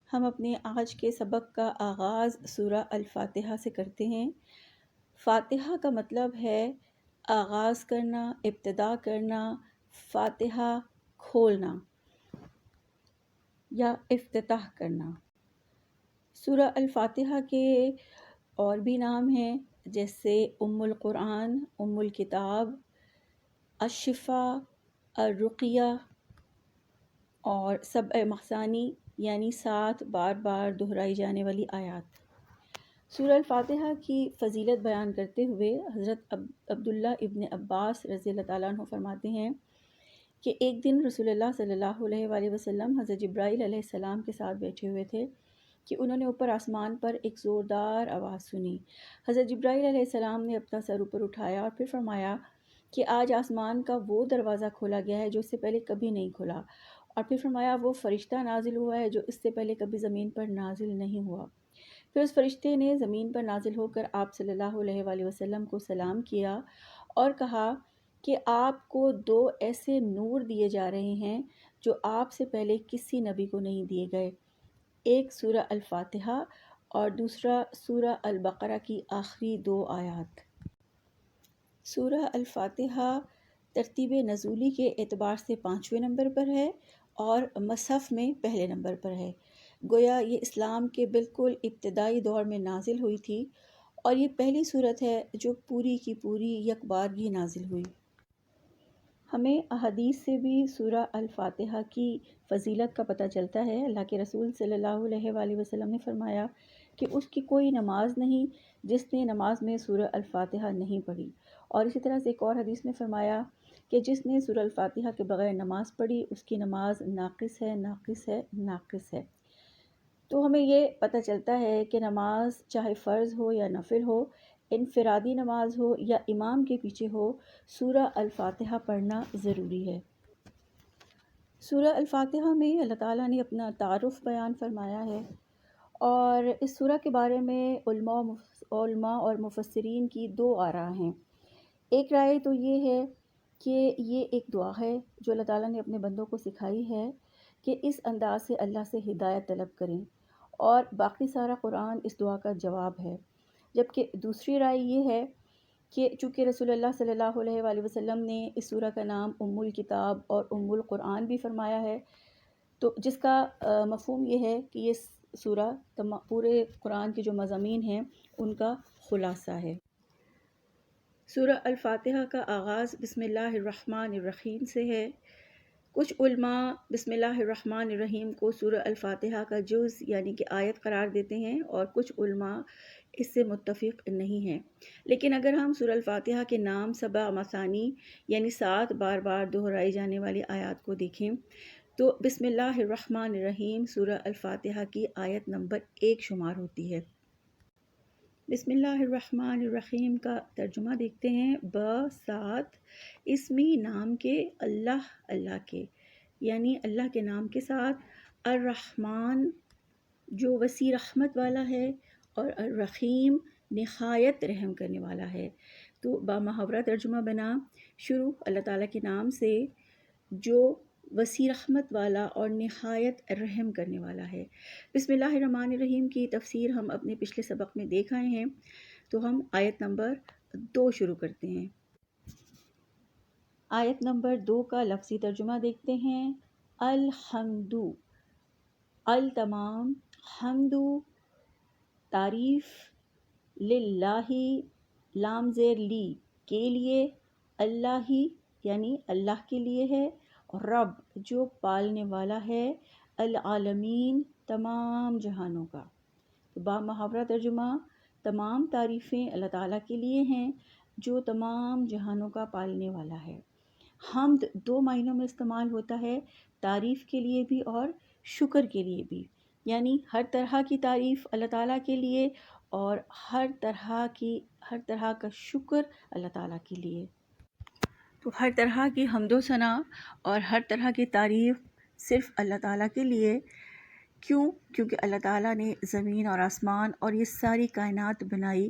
ہم اپنے آج کے سبق کا آغاز سورہ الفاتحہ سے کرتے ہیں۔ فاتحہ کا مطلب ہے آغاز کرنا، ابتدا کرنا، فاتحہ کھولنا یا افتتاح کرنا۔ سورہ الفاتحہ کے اور بھی نام ہیں، جیسے ام القرآن، ام الکتاب، الشفا، الرقیہ اور سبع مثانی، یعنی 7 بار بار دہرائی جانے والی آیات۔ سورہ الفاتحہ کی فضیلت بیان کرتے ہوئے حضرت عبداللہ ابن عباس رضی اللہ تعالیٰ عنہ فرماتے ہیں کہ ایک دن رسول اللہ صلی اللہ علیہ وآلہ وسلم حضرت جبرائیل علیہ السلام کے ساتھ بیٹھے ہوئے تھے کہ انہوں نے اوپر آسمان پر ایک زوردار آواز سنی۔ حضرت جبرائیل علیہ السلام نے اپنا سر اوپر اٹھایا اور پھر فرمایا کہ آج آسمان کا وہ دروازہ کھولا گیا ہے جو اس سے پہلے کبھی نہیں کھلا، اور پھر فرمایا وہ فرشتہ نازل ہوا ہے جو اس سے پہلے کبھی زمین پر نازل نہیں ہوا۔ پھر اس فرشتے نے زمین پر نازل ہو کر آپ صلی اللہ علیہ وآلہ وسلم کو سلام کیا اور کہا کہ آپ کو 2 ایسے نور دیے جا رہے ہیں جو آپ سے پہلے کسی نبی کو نہیں دیے گئے، ایک سورہ الفاتحہ اور دوسرا سورہ البقرہ کی آخری 2 آیات۔ سورہ الفاتحہ ترتیب نزولی کے اعتبار سے 5ویں نمبر پر ہے اور مصحف میں پہلے نمبر پر ہے۔ گویا یہ اسلام کے بالکل ابتدائی دور میں نازل ہوئی تھی اور یہ پہلی صورت ہے جو پوری کی پوری یکبارگی نازل ہوئی۔ ہمیں احادیث سے بھی سورہ الفاتحہ کی فضیلت کا پتہ چلتا ہے۔ اللہ کے رسول صلی اللہ علیہ وآلہ وسلم نے فرمایا کہ اس کی کوئی نماز نہیں جس نے نماز میں سورہ الفاتحہ نہیں پڑھی، اور اسی طرح سے ایک اور حدیث میں فرمایا کہ جس نے سورہ الفاتحہ کے بغیر نماز پڑھی اس کی نماز ناقص ہے، ناقص ہے، ناقص ہے۔ تو ہمیں یہ پتہ چلتا ہے کہ نماز چاہے فرض ہو یا نفل ہو، انفرادی نماز ہو یا امام کے پیچھے ہو، سورہ الفاتحہ پڑھنا ضروری ہے۔ سورہ الفاتحہ میں اللہ تعالیٰ نے اپنا تعارف بیان فرمایا ہے، اور اس سورہ کے بارے میں علماء اور مفسرین کی 2 آراء ہیں۔ ایک رائے تو یہ ہے کہ یہ ایک دعا ہے جو اللہ تعالیٰ نے اپنے بندوں کو سکھائی ہے کہ اس انداز سے اللہ سے ہدایت طلب کریں، اور باقی سارا قرآن اس دعا کا جواب ہے۔ جبکہ دوسری رائے یہ ہے کہ چونکہ رسول اللہ صلی اللہ علیہ وآلہ وسلم نے اس سورہ کا نام ام الکتاب اور ام القرآن بھی فرمایا ہے، تو جس کا مفہوم یہ ہے کہ یہ سورہ پورے قرآن کے جو مضامین ہیں ان کا خلاصہ ہے۔ سورہ الفاتحہ کا آغاز بسم اللہ الرحمن الرحیم سے ہے۔ کچھ علماء بسم اللہ الرحمن الرحیم کو سورہ الفاتحہ کا جز یعنی کہ آیت قرار دیتے ہیں، اور کچھ علماء اس سے متفق نہیں ہیں۔ لیکن اگر ہم سورہ الفاتحہ کے نام 7 مثانی یعنی 7 بار بار دہرائی جانے والی آیات کو دیکھیں تو بسم اللہ الرحمن الرحیم سورہ الفاتحہ کی آیت نمبر 1 شمار ہوتی ہے۔ بسم اللہ الرحمن الرحیم کا ترجمہ دیکھتے ہیں۔ سات اسمی نام کے، اللہ کے، یعنی اللہ کے نام کے ساتھ، الرحمن جو وسیع رحمت والا ہے، اور الرحیم نہایت رحم کرنے والا ہے۔ تو بامحاورہ ترجمہ بنا شروع اللہ تعالیٰ کے نام سے جو وسیع رحمت والا اور نہایت رحم کرنے والا ہے۔ بسم اللہ الرحمن الرحیم کی تفسیر ہم اپنے پچھلے سبق میں دیکھ آئے ہیں، تو ہم آیت نمبر 2 شروع کرتے ہیں۔ آیت نمبر 2 کا لفظی ترجمہ دیکھتے ہیں۔ الحمد، تمام، حمد تعریف، للہ لام زیر لی کے لیے، اللہ ہی یعنی اللہ کے لیے ہے، رب جو پالنے والا ہے، العالمین تمام جہانوں کا۔ تو بامحاورہ ترجمہ، تمام تعریفیں اللہ تعالیٰ کے لیے ہیں جو تمام جہانوں کا پالنے والا ہے۔ حمد 2 معنوں میں استعمال ہوتا ہے، تعریف کے لیے بھی اور شکر کے لیے بھی، یعنی ہر طرح کی تعریف اللہ تعالیٰ کے لیے اور ہر طرح کا شکر اللہ تعالیٰ کے لیے۔ تو ہر طرح کی حمد و ثنا اور ہر طرح کی تعریف صرف اللہ تعالیٰ کے لیے۔ کیونکہ اللہ تعالیٰ نے زمین اور آسمان اور یہ ساری کائنات بنائی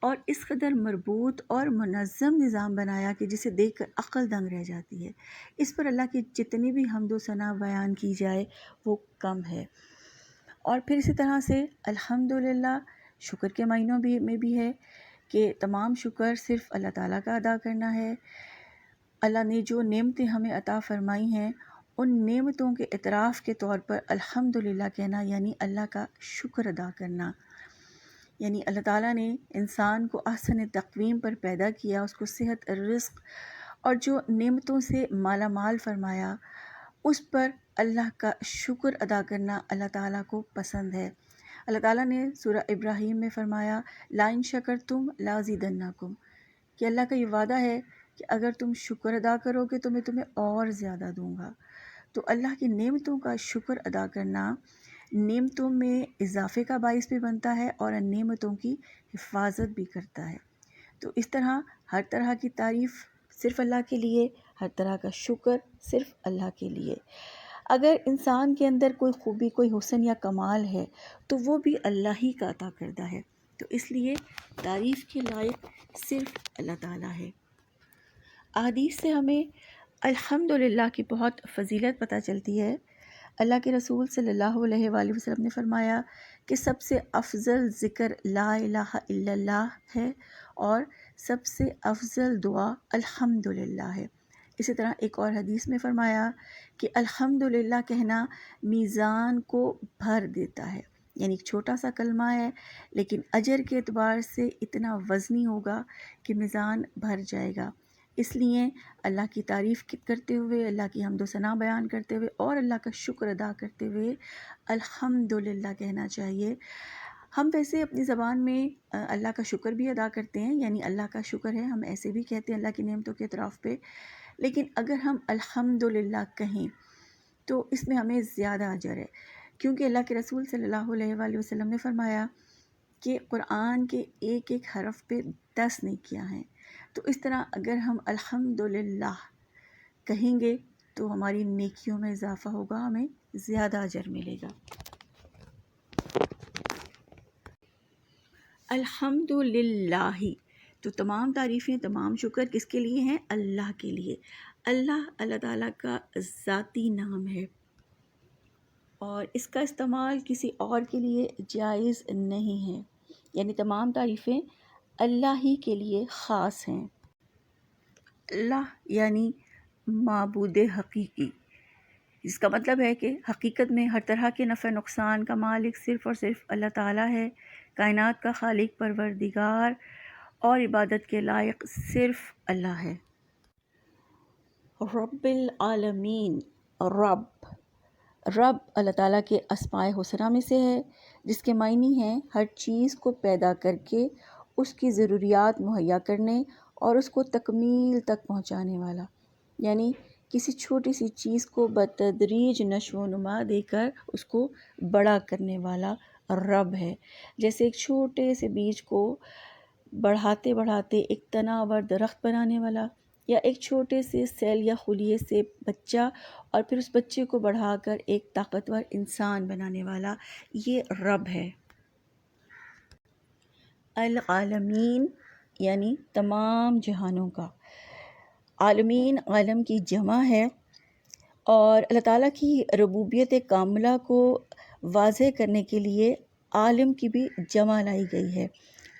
اور اس قدر مربوط اور منظم نظام بنایا کہ جسے دیکھ کر عقل دنگ رہ جاتی ہے۔ اس پر اللہ کی جتنی بھی حمد و ثنا بیان کی جائے وہ کم ہے۔ اور پھر اسی طرح سے الحمدللہ شکر کے معنوں میں بھی ہے کہ تمام شکر صرف اللہ تعالیٰ کا ادا کرنا ہے۔ اللہ نے جو نعمتیں ہمیں عطا فرمائی ہیں ان نعمتوں کے اعتراف کے طور پر الحمدللہ کہنا، یعنی اللہ کا شکر ادا کرنا۔ یعنی اللہ تعالیٰ نے انسان کو احسن تقویم پر پیدا کیا، اس کو صحت، رزق اور جو نعمتوں سے مالا مال فرمایا، اس پر اللہ کا شکر ادا کرنا اللہ تعالیٰ کو پسند ہے۔ اللہ تعالیٰ نے سورہ ابراہیم میں فرمایا لَإِن شَكَرْتُمْ لَأَزِيدَنَّكُمْ، کہ اللہ کا یہ وعدہ ہے کہ اگر تم شکر ادا کرو گے تو میں تمہیں اور زیادہ دوں گا۔ تو اللہ کی نعمتوں کا شکر ادا کرنا نعمتوں میں اضافے کا باعث بھی بنتا ہے اور ان نعمتوں کی حفاظت بھی کرتا ہے۔ تو اس طرح ہر طرح کی تعریف صرف اللہ کے لیے، ہر طرح کا شکر صرف اللہ کے لیے۔ اگر انسان کے اندر کوئی خوبی، کوئی حسن یا کمال ہے تو وہ بھی اللہ ہی کا عطا کردہ ہے، تو اس لیے تعریف کے لائق صرف اللہ تعالیٰ ہے۔ احادیث سے ہمیں الحمدللہ کی بہت فضیلت پتہ چلتی ہے۔ اللہ کے رسول صلی اللہ علیہ وآلہ وسلم نے فرمایا کہ سب سے افضل ذکر لا الہ الا اللہ ہے اور سب سے افضل دعا الحمدللہ ہے۔ اسی طرح ایک اور حدیث میں فرمایا کہ الحمدللہ کہنا میزان کو بھر دیتا ہے، یعنی ایک چھوٹا سا کلمہ ہے لیکن اجر کے اعتبار سے اتنا وزنی ہوگا کہ میزان بھر جائے گا۔ اس لیے اللہ کی تعریف کرتے ہوئے، اللہ کی حمد و ثنا بیان کرتے ہوئے اور اللہ کا شکر ادا کرتے ہوئے الحمدللہ کہنا چاہیے۔ ہم ویسے اپنی زبان میں اللہ کا شکر بھی ادا کرتے ہیں، یعنی اللہ کا شکر ہے، ہم ایسے بھی کہتے ہیں اللہ کی نعمتوں کے اعتراف پہ، لیکن اگر ہم الحمدللہ کہیں تو اس میں ہمیں زیادہ اجر ہے، کیونکہ اللہ کے رسول صلی اللہ علیہ وآلہ وسلم نے فرمایا کہ قرآن کے ایک ایک حرف پہ 10 نیکیاں ہیں۔ تو اس طرح اگر ہم الحمدللہ کہیں گے تو ہماری نیکیوں میں اضافہ ہوگا، ہمیں زیادہ اجر ملے گا۔ الحمدللہ، تو تمام تعریفیں، تمام شکر کس کے لیے ہیں؟ اللہ کے لیے۔ اللہ تعالیٰ کا ذاتی نام ہے اور اس کا استعمال کسی اور کے لیے جائز نہیں ہے، یعنی تمام تعریفیں اللہ ہی کے لیے خاص ہیں۔ اللہ یعنی معبود حقیقی، جس کا مطلب ہے کہ حقیقت میں ہر طرح کے نفع نقصان کا مالک صرف اور صرف اللہ تعالیٰ ہے، کائنات کا خالق، پروردگار اور عبادت کے لائق صرف اللہ ہے۔ رب العالمین، رب اللہ تعالیٰ کے اسماء حسنہ میں سے ہے، جس کے معنی ہیں ہر چیز کو پیدا کر کے اس کی ضروریات مہیا کرنے اور اس کو تکمیل تک پہنچانے والا، یعنی کسی چھوٹی سی چیز کو بتدریج نشو و نما دے کر اس کو بڑا کرنے والا رب ہے۔ جیسے ایک چھوٹے سے بیج کو بڑھاتے بڑھاتے ایک تناور درخت بنانے والا، یا ایک چھوٹے سے سیل یا خلیے سے بچہ اور پھر اس بچے کو بڑھا کر ایک طاقتور انسان بنانے والا، یہ رب ہے۔ العالمین یعنی تمام جہانوں کا، عالمین عالم کی جمع ہے، اور اللہ تعالیٰ کی ربوبیت کاملہ کو واضح کرنے کے لیے عالم کی بھی جمع لائی گئی ہے،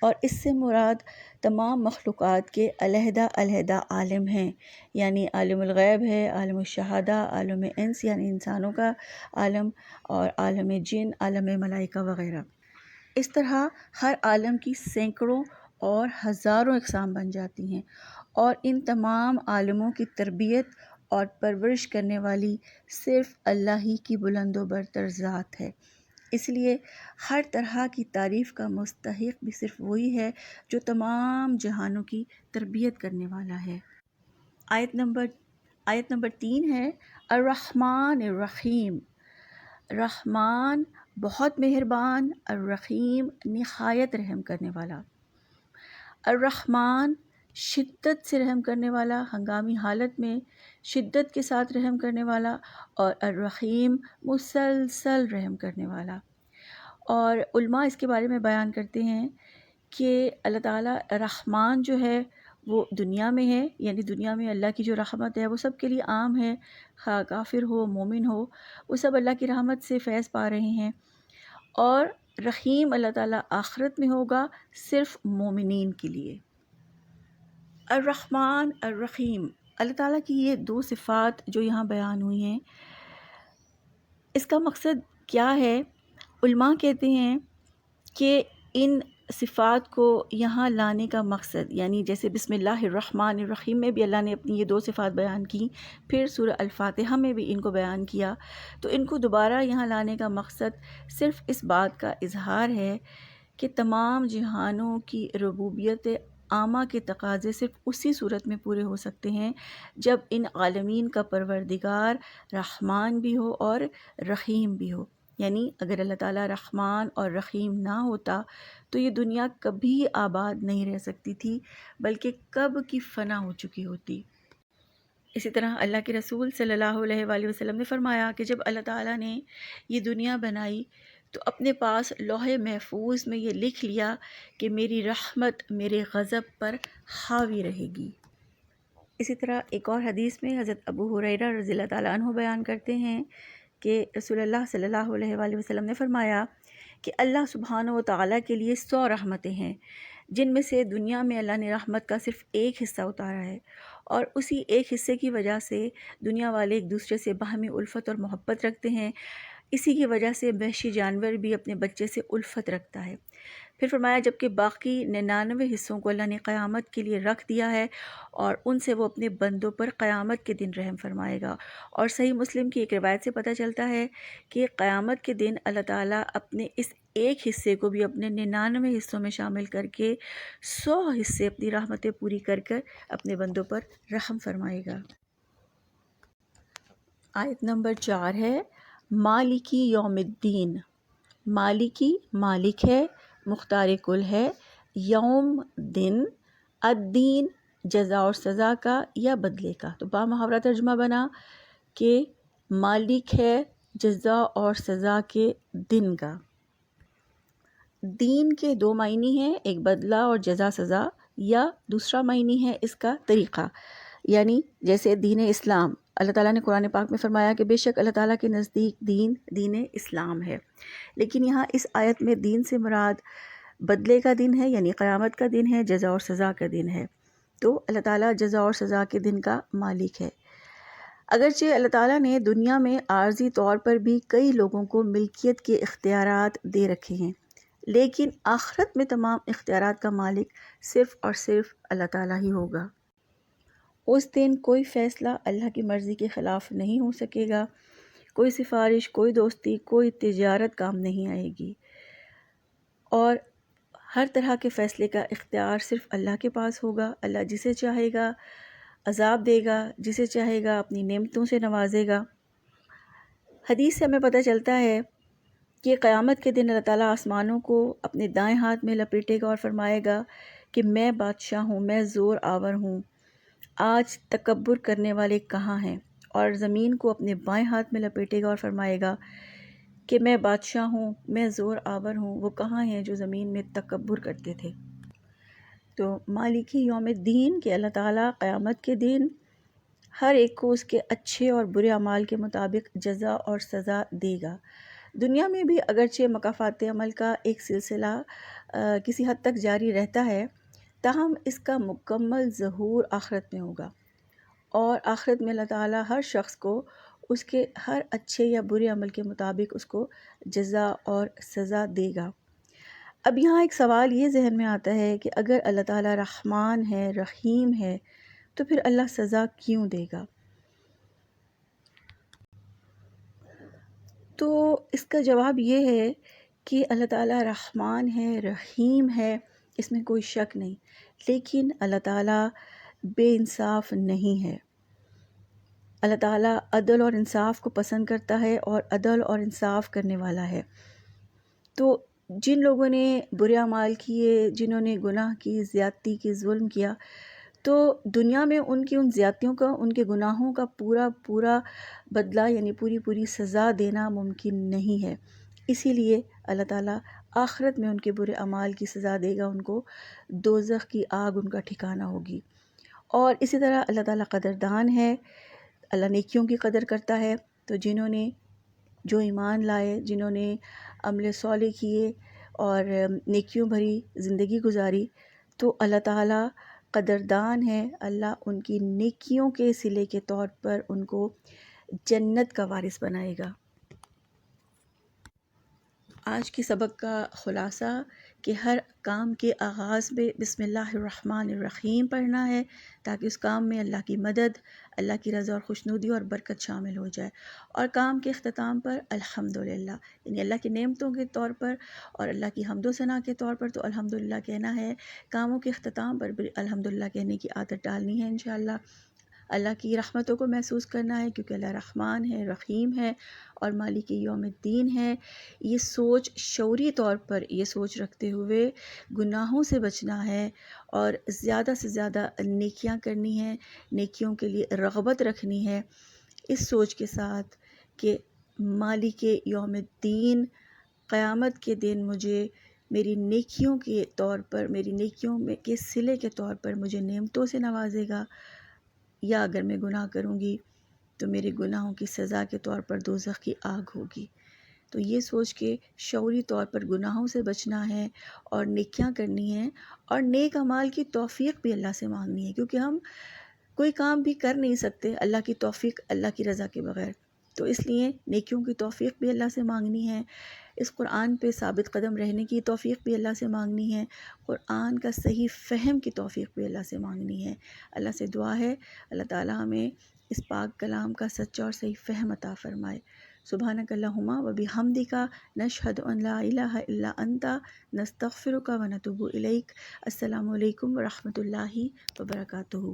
اور اس سے مراد تمام مخلوقات کے علیحدہ علیحدہ عالم ہیں، یعنی عالم الغیب ہے، عالم الشہادہ، عالم انس یعنی انسانوں کا عالم، اور عالم جن، عالم ملائکہ وغیرہ۔ اس طرح ہر عالم کی سینکڑوں اور ہزاروں اقسام بن جاتی ہیں، اور ان تمام عالموں کی تربیت اور پرورش کرنے والی صرف اللہ ہی کی بلند و برتر ذات ہے۔ اس لیے ہر طرح کی تعریف کا مستحق بھی صرف وہی ہے جو تمام جہانوں کی تربیت کرنے والا ہے۔ آیت نمبر 3 ہے الرحمن الرحیم۔ رحمان بہت مہربان، الرحیم نہایت رحم کرنے والا۔ الرحمن شدت سے رحم کرنے والا، ہنگامی حالت میں شدت کے ساتھ رحم کرنے والا، اور الرحیم مسلسل رحم کرنے والا۔ اور علماء اس کے بارے میں بیان کرتے ہیں کہ اللہ تعالیٰ رحمان جو ہے وہ دنیا میں ہے، یعنی دنیا میں اللہ کی جو رحمت ہے وہ سب کے لیے عام ہے، خواہ کافر ہو مومن ہو، وہ سب اللہ کی رحمت سے فیض پا رہے ہیں۔ اور رحیم اللہ تعالیٰ آخرت میں ہوگا صرف مومنین کے لیے۔ الرحمن الرحیم، اللہ تعالیٰ کی یہ دو صفات جو یہاں بیان ہوئی ہیں، اس کا مقصد کیا ہے؟ علماء کہتے ہیں کہ ان صفات کو یہاں لانے کا مقصد، یعنی جیسے بسم اللہ الرحمن الرحیم میں بھی اللہ نے اپنی یہ دو صفات بیان کی، پھر سورہ الفاتحہ میں بھی ان کو بیان کیا، تو ان کو دوبارہ یہاں لانے کا مقصد صرف اس بات کا اظہار ہے کہ تمام جہانوں کی ربوبیت عامہ کے تقاضے صرف اسی صورت میں پورے ہو سکتے ہیں جب ان عالمین کا پروردگار رحمان بھی ہو اور رحیم بھی ہو۔ یعنی اگر اللہ تعالیٰ رحمان اور رحیم نہ ہوتا تو یہ دنیا کبھی آباد نہیں رہ سکتی تھی، بلکہ کب کی فنا ہو چکی ہوتی۔ اسی طرح اللہ کے رسول صلی اللہ علیہ وآلہ وسلم نے فرمایا کہ جب اللہ تعالیٰ نے یہ دنیا بنائی تو اپنے پاس لوح محفوظ میں یہ لکھ لیا کہ میری رحمت میرے غضب پر حاوی رہے گی۔ اسی طرح ایک اور حدیث میں حضرت ابو ہریرہ رضی اللہ تعالیٰ عنہ بیان کرتے ہیں کہ رسول اللہ صلی اللہ علیہ وآلہ وسلم نے فرمایا کہ اللہ سبحانہ و تعالیٰ کے لیے 100 رحمتیں ہیں، جن میں سے دنیا میں اللہ نے رحمت کا صرف ایک حصہ اتارا ہے، اور اسی ایک حصے کی وجہ سے دنیا والے ایک دوسرے سے باہمی الفت اور محبت رکھتے ہیں۔ اسی کی وجہ سے وحشی جانور بھی اپنے بچے سے الفت رکھتا ہے۔ پھر فرمایا جبکہ باقی 99 حصوں کو اللہ نے قیامت کے لیے رکھ دیا ہے، اور ان سے وہ اپنے بندوں پر قیامت کے دن رحم فرمائے گا۔ اور صحیح مسلم کی ایک روایت سے پتہ چلتا ہے کہ قیامت کے دن اللہ تعالیٰ اپنے اس ایک حصے کو بھی اپنے 99 حصوں میں شامل کر کے 100 حصے اپنی رحمتیں پوری کر کر اپنے بندوں پر رحم فرمائے گا۔ آیت نمبر 4 ہے مالکی یوم الدین۔ مالکی مالک ہے، مختار کل ہے، یوم دن، الدین جزا اور سزا کا یا بدلے کا۔ تو با محاورہ ترجمہ بنا کہ مالک ہے جزا اور سزا کے دن کا۔ دین کے دو معنی ہیں، ایک بدلہ اور جزا سزا، یا دوسرا معنی ہے اس کا طریقہ، یعنی جیسے دین اسلام۔ اللہ تعالیٰ نے قرآن پاک میں فرمایا کہ بے شک اللہ تعالیٰ کے نزدیک دین اسلام ہے، لیکن یہاں اس آیت میں دین سے مراد بدلے کا دن ہے، یعنی قیامت کا دن ہے، جزا اور سزا کا دن ہے۔ تو اللہ تعالیٰ جزا اور سزا کے دن کا مالک ہے۔ اگرچہ اللہ تعالیٰ نے دنیا میں عارضی طور پر بھی کئی لوگوں کو ملکیت کے اختیارات دے رکھے ہیں، لیکن آخرت میں تمام اختیارات کا مالک صرف اور صرف اللہ تعالیٰ ہی ہوگا۔ اس دن کوئی فیصلہ اللہ کی مرضی کے خلاف نہیں ہو سکے گا، کوئی سفارش، کوئی دوستی، کوئی تجارت کام نہیں آئے گی، اور ہر طرح کے فیصلے کا اختیار صرف اللہ کے پاس ہوگا۔ اللہ جسے چاہے گا عذاب دے گا، جسے چاہے گا اپنی نعمتوں سے نوازے گا۔ حدیث سے ہمیں پتہ چلتا ہے کہ قیامت کے دن اللہ تعالیٰ آسمانوں کو اپنے دائیں ہاتھ میں لپیٹے گا اور فرمائے گا کہ میں بادشاہ ہوں، میں زور آور ہوں، آج تکبر کرنے والے کہاں ہیں؟ اور زمین کو اپنے بائیں ہاتھ میں لپیٹے گا اور فرمائے گا کہ میں بادشاہ ہوں، میں زور آور ہوں، وہ کہاں ہیں جو زمین میں تکبر کرتے تھے؟ تو مالکی یوم الدین کہ اللہ تعالیٰ قیامت کے دن ہر ایک کو اس کے اچھے اور برے اعمال کے مطابق جزا اور سزا دے گا۔ دنیا میں بھی اگرچہ مکافات عمل کا ایک سلسلہ کسی حد تک جاری رہتا ہے، تاہم اس کا مکمل ظہور آخرت میں ہوگا، اور آخرت میں اللہ تعالیٰ ہر شخص کو اس کے ہر اچھے یا برے عمل کے مطابق اس کو جزا اور سزا دے گا۔ اب یہاں ایک سوال یہ ذہن میں آتا ہے کہ اگر اللہ تعالیٰ رحمان ہے، رحیم ہے، تو پھر اللہ سزا کیوں دے گا؟ تو اس کا جواب یہ ہے کہ اللہ تعالیٰ رحمان ہے، رحیم ہے، اس میں کوئی شک نہیں، لیکن اللہ تعالیٰ بے انصاف نہیں ہے۔ اللہ تعالیٰ عدل اور انصاف کو پسند کرتا ہے اور عدل اور انصاف کرنے والا ہے۔ تو جن لوگوں نے برے اعمال کیے، جنہوں نے گناہ کی، زیادتی کی، ظلم کیا، تو دنیا میں ان کی ان زیادتیوں کا، ان کے گناہوں کا پورا بدلہ، یعنی پوری سزا دینا ممکن نہیں ہے۔ اسی لیے اللہ تعالیٰ آخرت میں ان کے برے اعمال کی سزا دے گا، ان کو دوزخ کی آگ ان کا ٹھکانہ ہوگی۔ اور اسی طرح اللہ تعالیٰ قدردان ہے، اللہ نیکیوں کی قدر کرتا ہے۔ تو جنہوں نے جو ایمان لائے، جنہوں نے عمل صالح کیے اور نیکیوں بھری زندگی گزاری، تو اللہ تعالیٰ قدردان ہے، اللہ ان کی نیکیوں کے صلے کے طور پر ان کو جنت کا وارث بنائے گا۔ آج کی سبق کا خلاصہ کہ ہر کام کے آغاز میں بسم اللہ الرحمن الرحیم پڑھنا ہے تاکہ اس کام میں اللہ کی مدد، اللہ کی رضا اور خوشنودی اور برکت شامل ہو جائے، اور کام کے اختتام پر الحمدللہ، یعنی اللہ کی نعمتوں کے طور پر اور اللہ کی حمد و ثنا کے طور پر تو الحمدللہ کہنا ہے، کاموں کے اختتام پر بھی الحمدللہ کہنے کی عادت ڈالنی ہے انشاءاللہ۔ اللہ کی رحمتوں کو محسوس کرنا ہے کیونکہ اللہ رحمان ہے، رحیم ہے اور مالک یوم الدین ہے۔ یہ سوچ شعوری طور پر یہ سوچ رکھتے ہوئے گناہوں سے بچنا ہے اور زیادہ سے زیادہ نیکیاں کرنی ہیں، نیکیوں کے لیے رغبت رکھنی ہے، اس سوچ کے ساتھ کہ مالک یوم الدین قیامت کے دن مجھے میری نیکیوں کے طور پر، میری نیکیوں کے صلے کے طور پر مجھے نعمتوں سے نوازے گا، یا اگر میں گناہ کروں گی تو میرے گناہوں کی سزا کے طور پر دوزخ کی آگ ہوگی۔ تو یہ سوچ کے شعوری طور پر گناہوں سے بچنا ہے اور نیکیاں کرنی ہیں، اور نیک اعمال کی توفیق بھی اللہ سے مانگنی ہے، کیونکہ ہم کوئی کام بھی کر نہیں سکتے اللہ کی توفیق، اللہ کی رضا کے بغیر، تو اس لیے نیکیوں کی توفیق بھی اللہ سے مانگنی ہے، اس قرآن پہ ثابت قدم رہنے کی توفیق بھی اللہ سے مانگنی ہے، قرآن کا صحیح فہم کی توفیق بھی اللہ سے مانگنی ہے۔ اللہ سے دعا ہے اللہ تعالی ہمیں اس پاک کلام کا سچا اور صحیح فہم عطا فرمائے۔ سبحانک اللہم و بحمدک، نشہد ان لا الہ الا انت، نستغفرک و نتوب الیک۔ السلام علیکم ورحمۃ اللہ وبرکاتہ۔